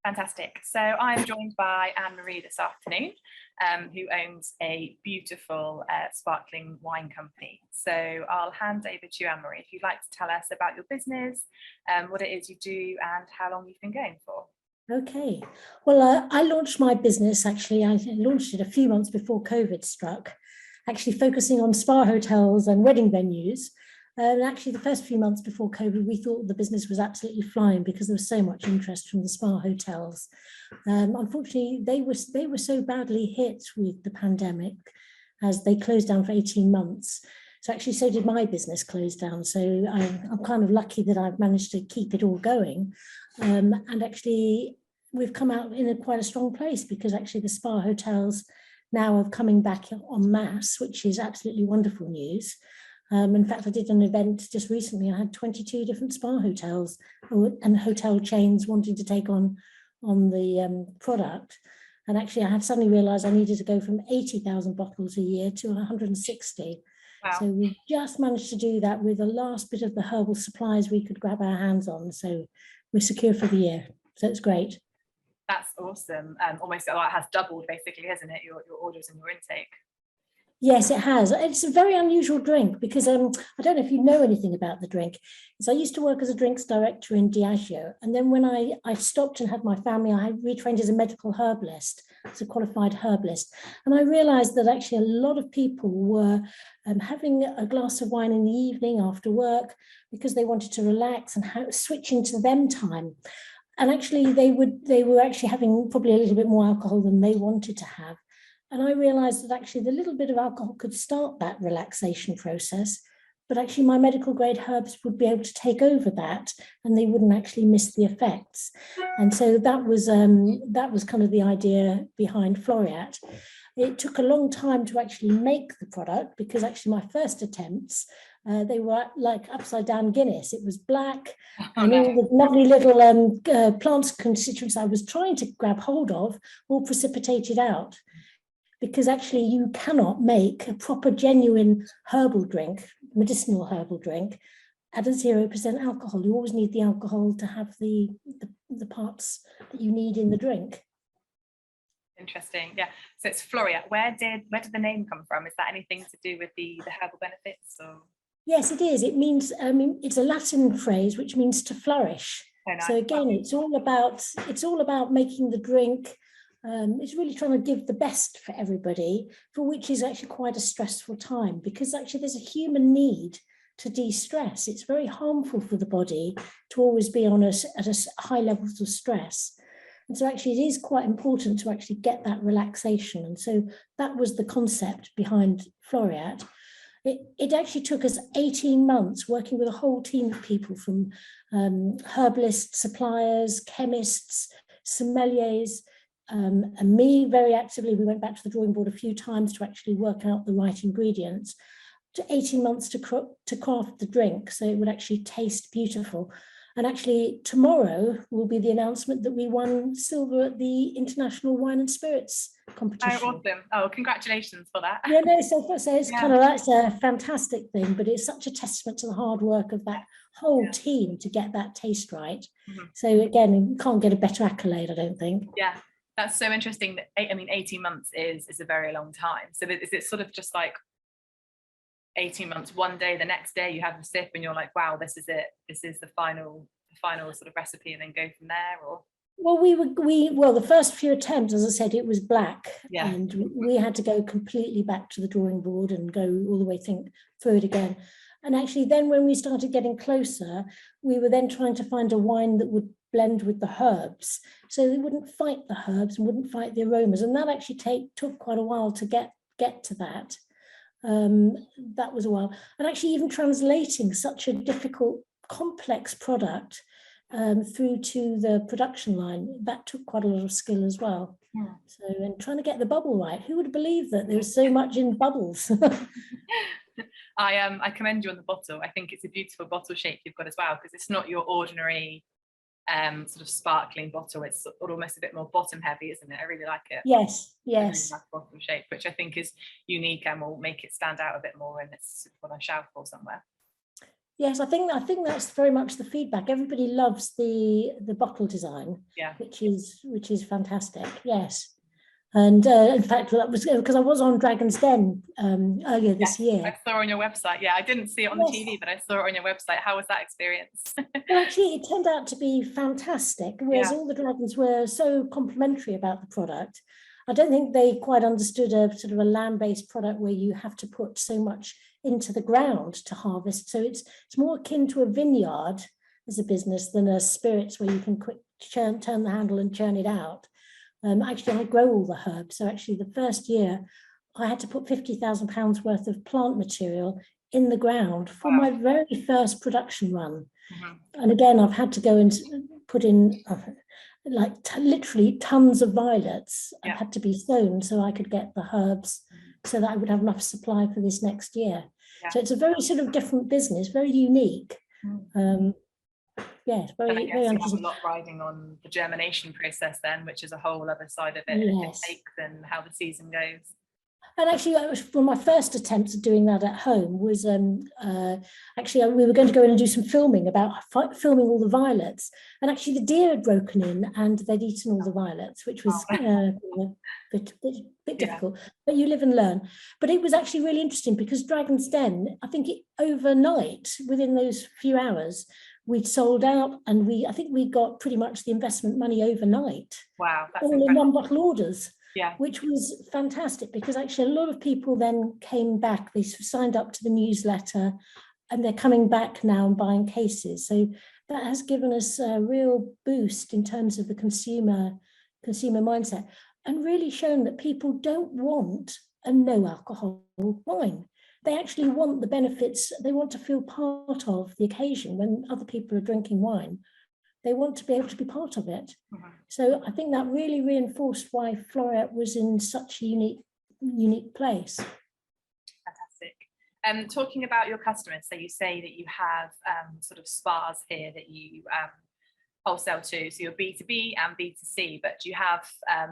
Fantastic. So I'm joined by Anne-Marie this afternoon, who owns a beautiful sparkling wine company. So I'll hand over to you, Anne-Marie, if you'd like to tell us about your business, what it is you do and how long you've been going for. Okay. Well, I launched my business, actually, I launched it a few months before COVID struck, actually focusing on spa hotels and wedding venues. And actually, the first few months before COVID, we thought the business was absolutely flying because there was so much interest from the spa hotels. Unfortunately, they were so badly hit with the pandemic as they closed down for 18 months. So actually, so did my business close down. So I'm kind of lucky that I've managed to keep it all going. And actually, we've come out in quite a strong place because actually the spa hotels now are coming back en masse, which is absolutely wonderful news. In fact, I did an event just recently. I had 22 different spa hotels and hotel chains wanting to take on the product. And actually, I had suddenly realized I needed to go from 80,000 bottles a year to 160. Wow. So we just managed to do that with the last bit of the herbal supplies we could grab our hands on. So we're secure for the year. So it's great. That's awesome. Almost it has doubled basically, hasn't it? Your orders and your intake. Yes, it has. It's a very unusual drink because I don't know if you know anything about the drink. So I used to work as a drinks director in Diageo. And then when I stopped and had my family, I retrained as a medical herbalist, as a qualified herbalist. And I realized that actually a lot of people were having a glass of wine in the evening after work because they wanted to relax and switch into them time. And actually they were actually having probably a little bit more alcohol than they wanted to have. And I realized that actually the little bit of alcohol could start that relaxation process, but actually my medical grade herbs would be able to take over that and they wouldn't actually miss the effects. And so that was kind of the idea behind Floriat. It took a long time to actually make the product because actually my first attempts, they were like upside down Guinness. It was black and all the lovely little plant constituents I was trying to grab hold of all precipitated out. Because actually you cannot make a proper genuine herbal drink, medicinal herbal drink, at a 0% alcohol. You always need the alcohol to have the parts that you need in the drink. Interesting. Yeah. So it's Floriat. Where did the name come from? Is that anything to do with the herbal benefits? Or? Yes, it is. It means it's a Latin phrase which means to flourish. Oh, nice. So again, it's all about making the drink. It's really trying to give the best for everybody, for which is actually quite a stressful time because actually there's a human need to de-stress. It's very harmful for the body to always be at a high levels of stress. And so actually it is quite important to actually get that relaxation. And so that was the concept behind Floriat. It actually took us 18 months working with a whole team of people from herbalists, suppliers, chemists, sommeliers, and me very actively. We went back to the drawing board a few times to actually work out the right ingredients. To 18 months to craft the drink so it would actually taste beautiful. And actually tomorrow will be the announcement that we won silver at the International Wine and Spirits competition. Oh, awesome. Oh, congratulations for that. Yeah, no, so it's kind of, that's a fantastic thing, but it's such a testament to the hard work of that whole team to get that taste right. Mm-hmm. So again, you can't get a better accolade, I don't think. Yeah. That's so interesting. That 18 months is a very long time. So is it sort of just like 18 months, one day, the next day you have a sip and you're like, wow, this is it. This is the final sort of recipe, and then go from there? Or well, the first few attempts, as I said, it was black, yeah. And we had to go completely back to the drawing board and go all the way through it again. And actually, then when we started getting closer, we were then trying to find a wine that would blend with the herbs, so they wouldn't fight the herbs and wouldn't fight the aromas. And that actually took quite a while to get to that. That was a while. And actually, even translating such a difficult, complex product through to the production line, that took quite a lot of skill as well. Yeah. So, and trying to get the bubble right. Who would believe that there's so much in bubbles? I commend you on the bottle. I think it's a beautiful bottle shape you've got as well, because it's not your ordinary sort of sparkling bottle. It's almost a bit more bottom heavy, isn't it? I really like it. Yes. I really like bottle shape, which I think is unique and will make it stand out a bit more, and it's on a shelf or somewhere. Yes, I think that's very much the feedback. Everybody loves the bottle design, Yeah. which is fantastic. Yes. And in fact, that was because I was on Dragon's Den earlier this year. I saw on your website. Yeah, I didn't see it on the TV, but I saw it on your website. How was that experience? Well, actually, it turned out to be fantastic, whereas all the dragons were so complimentary about the product. I don't think they quite understood a sort of a land-based product where you have to put so much into the ground to harvest. So it's more akin to a vineyard as a business than a spirits where you can turn the handle and churn it out. Actually, I grow all the herbs. So actually the first year I had to put £50,000 worth of plant material in the ground for my very first production run. And again, I've had to go and put in literally tons of violets. I've had to be sown so I could get the herbs so that I would have enough supply for this next year. So it's a very sort of different business, very unique. Yes, very, very interesting. You have a lot riding on the germination process then, which is a whole other side of it. Yes. And how the season goes. And actually, for my first attempt at doing that at home was actually we were going to go in and do some filming about filming all the violets. And actually, the deer had broken in and they'd eaten all the violets, which was a bit difficult. But you live and learn. But it was actually really interesting because Dragon's Den, I think overnight, within those few hours, we'd sold out, and I think we got pretty much the investment money overnight. Wow, that's all incredible. in one bottle orders. Yeah. Which was fantastic because actually a lot of people then came back, they signed up to the newsletter and they're coming back now and buying cases. So that has given us a real boost in terms of the consumer mindset, and really shown that people don't want a no alcohol wine. They actually want the benefits. They want to feel part of the occasion when other people are drinking wine. They want to be able to be part of it. So I think that really reinforced why Floreat was in such a unique place. Fantastic. Talking about your customers, so you say that you have sort of spas here that you wholesale to, so you're B2B and B2C, but do you have,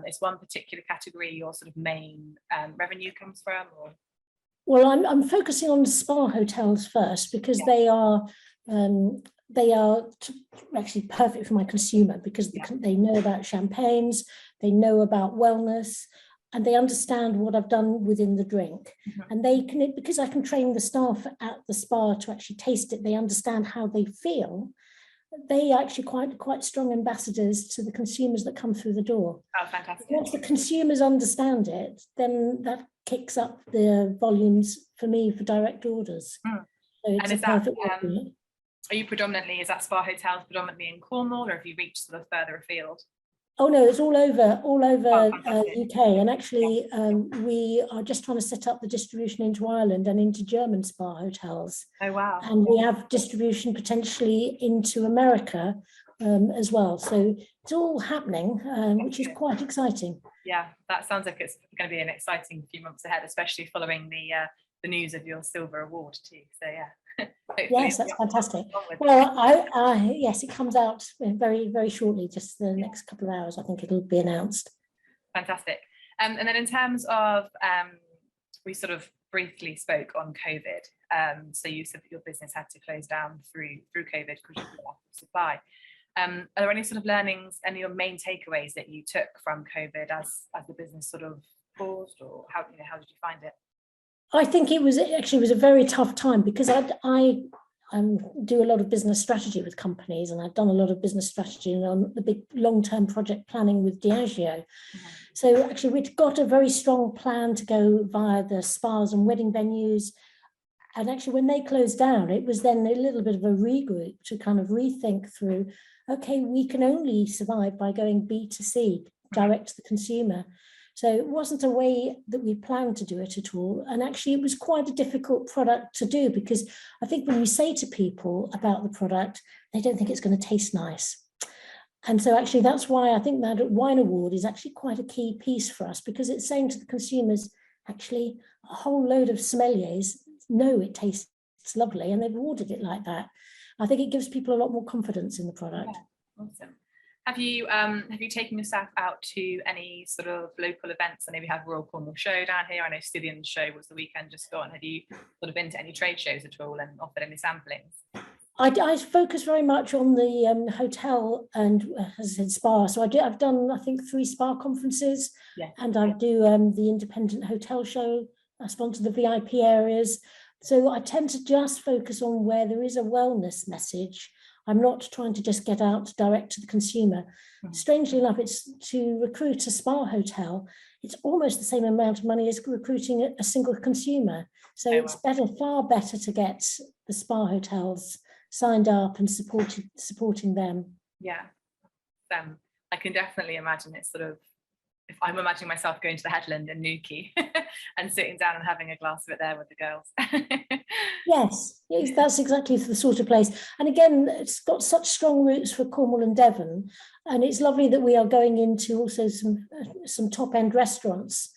is one particular category your sort of main revenue comes from? Or? Well, I'm focusing on spa hotels first because they are actually perfect for my consumer because they know about champagnes, they know about wellness, and they understand what I've done within the drink. And they can, because I can train the staff at the spa to actually taste it, they understand how they feel. They are actually quite strong ambassadors to the consumers that come through the door. Oh, fantastic. Once the consumers understand it, then that kicks up the volumes for me for direct orders. So it's and a perfect are you predominantly, is that spa hotels predominantly in Cornwall, or have you reached sort of further afield? Oh no, it's all over UK, and actually we are just trying to set up the distribution into Ireland and into German spa hotels. Oh wow! And we have distribution potentially into America as well. So it's all happening, which is quite exciting. Yeah, that sounds like it's going to be an exciting few months ahead, especially following the news of your silver award too. So yeah. Yes, that's fantastic. Well, yes, it comes out very, very shortly, just the next couple of hours. I think it'll be announced. Fantastic. And then in terms of, we sort of briefly spoke on COVID. So you said that your business had to close down through COVID because you had lack of supply. Are there any sort of learnings, any of your main takeaways that you took from COVID as the business sort of paused, or how did you find it? I think it was a very tough time because I do a lot of business strategy with companies, and I've done a lot of business strategy on the big long-term project planning with Diageo. So actually we'd got a very strong plan to go via the spas and wedding venues. And actually when they closed down, it was then a little bit of a regroup to kind of rethink through, okay, we can only survive by going B2C, direct to the consumer. So it wasn't a way that we planned to do it at all. And actually it was quite a difficult product to do because I think when you say to people about the product, they don't think it's going to taste nice. And so actually that's why I think that Wine Award is actually quite a key piece for us, because it's saying to the consumers, actually a whole load of sommeliers know it tastes lovely and they've awarded it like that. I think it gives people a lot more confidence in the product. Yeah, awesome. Have you taken your staff out to any sort of local events? I know we have Royal Cornwall Show down here. I know Stillian's show was the weekend just gone. Have you sort of been to any trade shows at all and offered any samplings? I focus very much on the hotel and, as I said, spa. So I've done, I think, 3 spa conferences, Yeah. and I do the independent hotel show. I sponsor the VIP areas. So I tend to just focus on where there is a wellness message. I'm not trying to just get out direct to the consumer. Strangely enough, it's to recruit a spa hotel. It's almost the same amount of money as recruiting a single consumer. So it's far better to get the spa hotels signed up and supporting them. Yeah, I can definitely imagine it's sort of, if I'm imagining myself going to the Headland in Newquay and sitting down and having a glass of it there with the girls. Yes, that's exactly the sort of place. And again, it's got such strong roots for Cornwall and Devon, and it's lovely that we are going into also some top end restaurants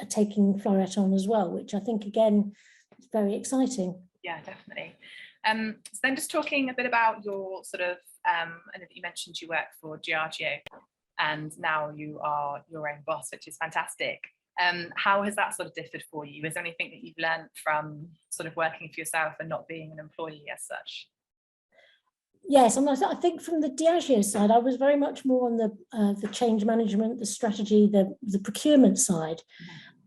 taking Floret on as well, which I think again is very exciting. Yeah, definitely. So then just talking a bit about your sort of, I know that you mentioned you work for Giorgio and now you are your own boss, which is fantastic. How has that sort of differed for you? Is there anything that you've learned from sort of working for yourself and not being an employee as such? Yes, and I think from the Diageo side, I was very much more on the change management, the strategy, the procurement side.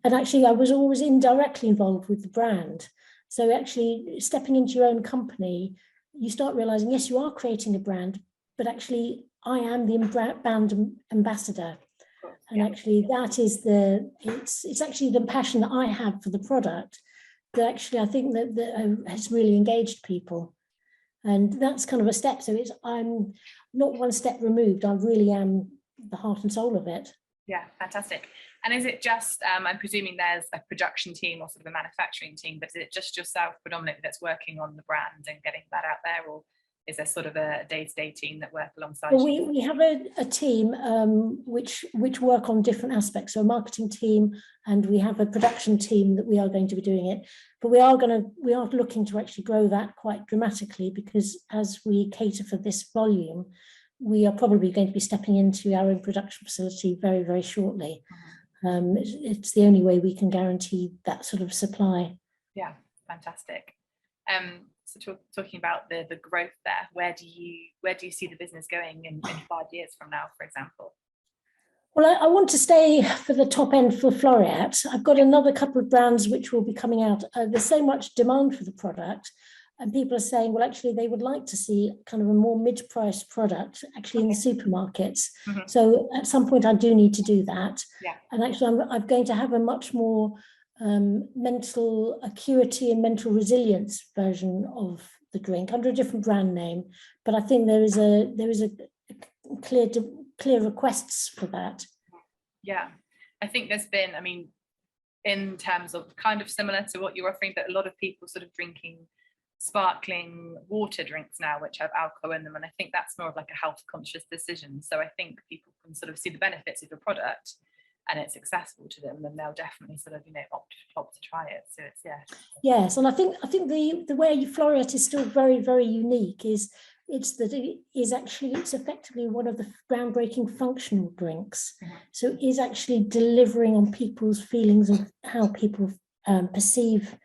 And actually, I was always indirectly involved with the brand. So actually, stepping into your own company, you start realizing, yes, you are creating a brand, but actually, I am the brand ambassador. And actually, that is it's actually the passion that I have for the product that actually I think that has really engaged people. And that's kind of a step. So I'm not one step removed. I really am the heart and soul of it. Yeah, fantastic. And is it just, I'm presuming there's a production team or sort of a manufacturing team, but is it just yourself predominantly that's working on the brand and getting that out there? Or is there sort of a day-to-day team that work alongside you? We have a team which work on different aspects. So a marketing team, and we have a production team that we are going to be doing it. But we are looking to actually grow that quite dramatically, because as we cater for this volume, we are probably going to be stepping into our own production facility very, very shortly. It's the only way we can guarantee that sort of supply. Yeah, fantastic. So talking about the growth there, where do you see the business going in 5 years from now, for example? Well, I want to stay for the top end for Floret. I've got another couple of brands which will be coming out. There's so much demand for the product, and people are saying, well, actually, they would like to see kind of a more mid-priced product actually in the supermarkets. So at some point, I do need to do that. Yeah. And actually, I'm going to have a much more mental acuity and mental resilience version of the drink under a different brand name. But I think there is a clear requests for that. Yeah, I think there's been, I mean, in terms of kind of similar to what you're offering, but a lot of people sort of drinking sparkling water drinks now which have alcohol in them, and I think that's more of like a health conscious decision. So I think people can sort of see the benefits of your product and it's accessible to them, and they'll definitely sort of, you know, opt to try it. So it's, yeah. Yes, and I think the way Floret is still very, very unique is it's effectively one of the groundbreaking functional drinks. So it is actually delivering on people's feelings of how people perceive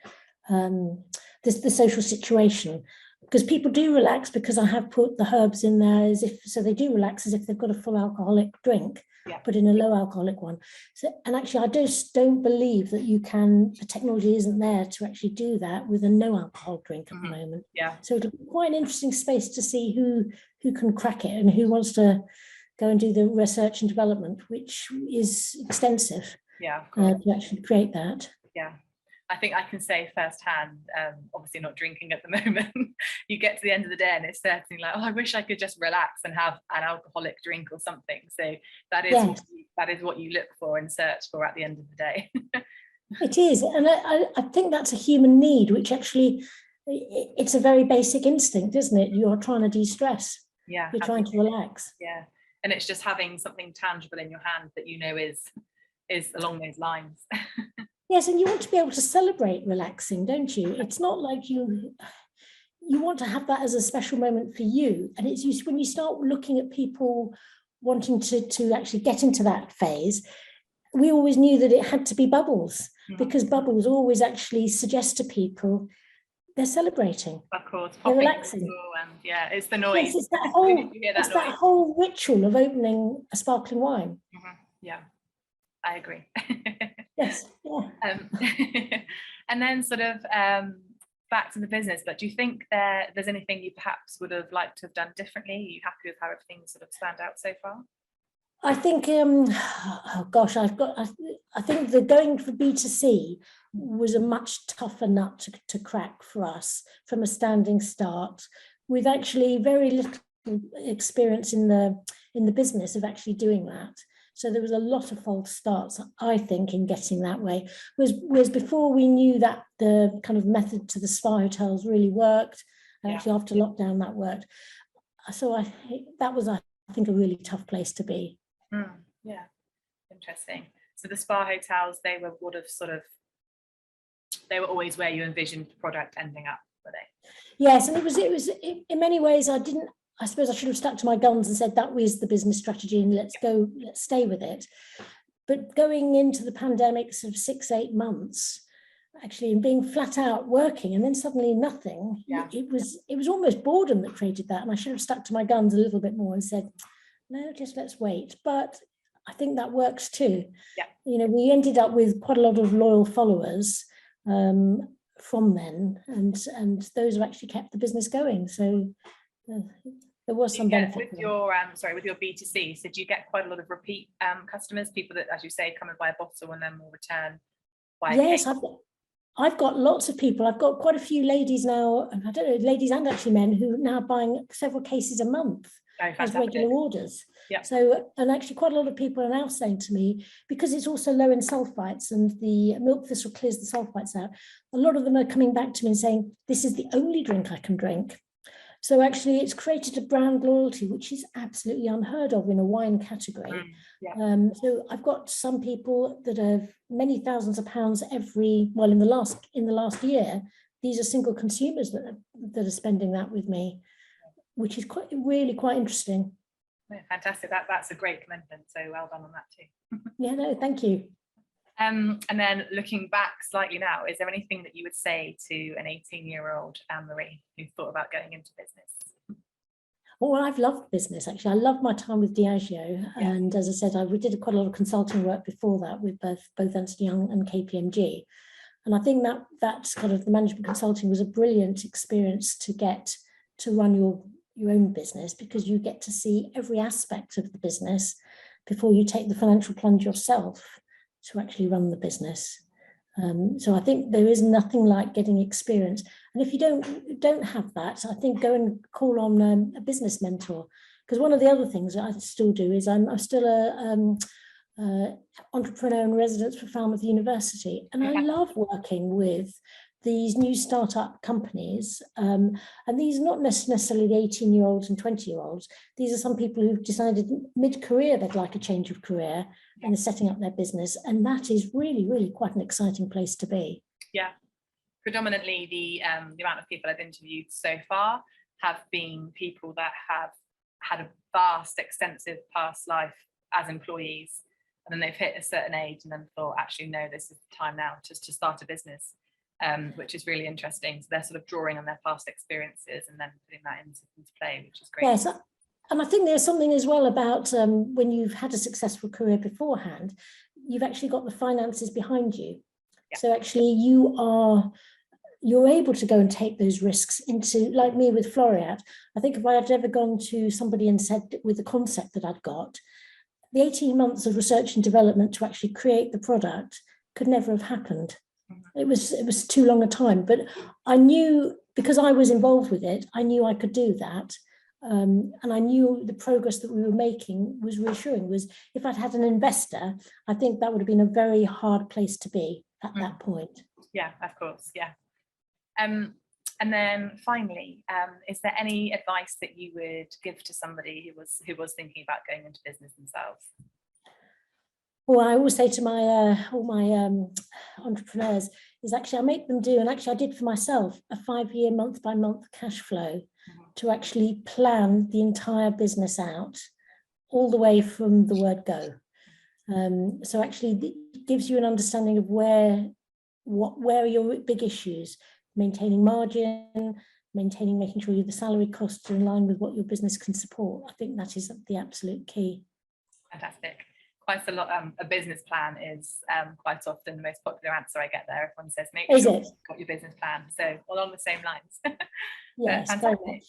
the social situation, because people do relax, because I have put the herbs in there so they do relax as if they've got a full alcoholic drink, but in a low alcoholic one. So, and actually, I just don't believe that the technology isn't there to actually do that with a no alcohol drink at the moment. Yeah. So it'll be quite an interesting space to see who can crack it and who wants to go and do the research and development, which is extensive. Yeah. To actually create that. Yeah. I think I can say firsthand, obviously not drinking at the moment, you get to the end of the day and it's certainly like, oh, I wish I could just relax and have an alcoholic drink or something. So that is what you look for and search for at the end of the day. It is. And I think that's a human need, which actually, it's a very basic instinct, isn't it? You're trying to de-stress. Yeah. You're trying to relax. Yeah. And it's just having something tangible in your hand that you know is along those lines. Yes, and you want to be able to celebrate relaxing, don't you? It's not like you want to have that as a special moment for you. And it's when you start looking at people wanting to actually get into that phase, we always knew that it had to be bubbles, because bubbles always actually suggest to people they're celebrating. Of course, they're relaxing. And yeah, it's the noise. Yes, it's that whole ritual of opening a sparkling wine. Yeah, I agree. Yes. Yeah. And then sort of back to the business, but do you think there's anything you perhaps would have liked to have done differently? Are you happy with how everything sort of stand out so far? I think, oh gosh, I think the going for B2C was a much tougher nut to crack for us from a standing start, with actually very little experience in the business of actually doing that. So there was a lot of false starts, I think, in getting that way. Whereas before we knew that the kind of method to the spa hotels really worked, and actually after lockdown that worked. So that was, I think, a really tough place to be. Yeah, interesting. So the spa hotels, they were always where you envisioned the product ending up, were they? Yes, and it was in many ways, I suppose I should have stuck to my guns and said that was the business strategy and let's stay with it. But going into the pandemic sort of 6-8 months, actually, and being flat out working and then suddenly nothing, it was almost boredom that created that. And I should have stuck to my guns a little bit more and said, no, just let's wait. But I think that works too. Yeah. You know, we ended up with quite a lot of loyal followers from then, and those have actually kept the business going. So there was some benefit with your with your B2C. So do you get quite a lot of repeat customers, people that, as you say, come and buy a bottle and then will return? Yes, I've got lots of people. I've got quite a few ladies now, and I don't know, ladies and actually men, who are now buying several cases a month as regular orders. Yeah. So, and actually quite a lot of people are now saying to me, because it's also low in sulfites and the milk thistle clears the sulfites out, a lot of them are coming back to me and saying, this is the only drink I can drink. So actually it's created a brand loyalty, which is absolutely unheard of in a wine category. So I've got some people that have many thousands of pounds in the last year, these are single consumers that are spending that with me, which is really quite interesting. Fantastic. That's a great commitment. So well done on that too. Yeah, no, thank you. And then looking back slightly now, is there anything that you would say to an 18-year-old Anne-Marie who thought about going into business? Well, I've loved business, actually. I loved my time with Diageo. Yeah. And as I said, we did quite a lot of consulting work before that with both Ernst & Young and KPMG. And I think that's kind of the management consulting was a brilliant experience to get to run your own business, because you get to see every aspect of the business before you take the financial plunge yourself to actually run the business. So I think there is nothing like getting experience. And if you don't have that, I think go and call on a business mentor. Because one of the other things that I still do is I'm still a entrepreneur in residence for Falmouth University, and I love working with these new startup companies, and these are not necessarily the 18-year-olds and 20-year-olds. These are some people who've decided mid-career they'd like a change of career and are setting up their business, and that is really, really quite an exciting place to be. Yeah, predominantly the amount of people I've interviewed so far have been people that have had a vast, extensive past life as employees, and then they've hit a certain age and then thought, actually, no, this is the time now to start a business. Which is really interesting. So they're sort of drawing on their past experiences and then putting that into play, which is great. Yes, and I think there's something as well about when you've had a successful career beforehand, you've actually got the finances behind you. Yeah. So actually you're able to go and take those risks into, like me with Floriat. I think if I had ever gone to somebody and said with the concept that I'd got, the 18 months of research and development to actually create the product could never have happened. It was too long a time, but I knew, because I was involved with it, I knew I could do that. And I knew the progress that we were making was reassuring. Was if I'd had an investor, I think that would have been a very hard place to be at that point. Yeah, of course. Yeah. And then finally, is there any advice that you would give to somebody who was thinking about going into business themselves? Well, I always say to my all my entrepreneurs is actually I make them do, and actually I did for myself, a 5-year month by month cash flow to actually plan the entire business out all the way from the word go. So actually it gives you an understanding of where are your big issues, maintaining margin, making sure the salary costs are in line with what your business can support. I think that is the absolute key. Fantastic. Quite a lot. A business plan is quite often the most popular answer I get there. Everyone says, make sure you've got your business plan. So along the same lines. Yes, fantastic.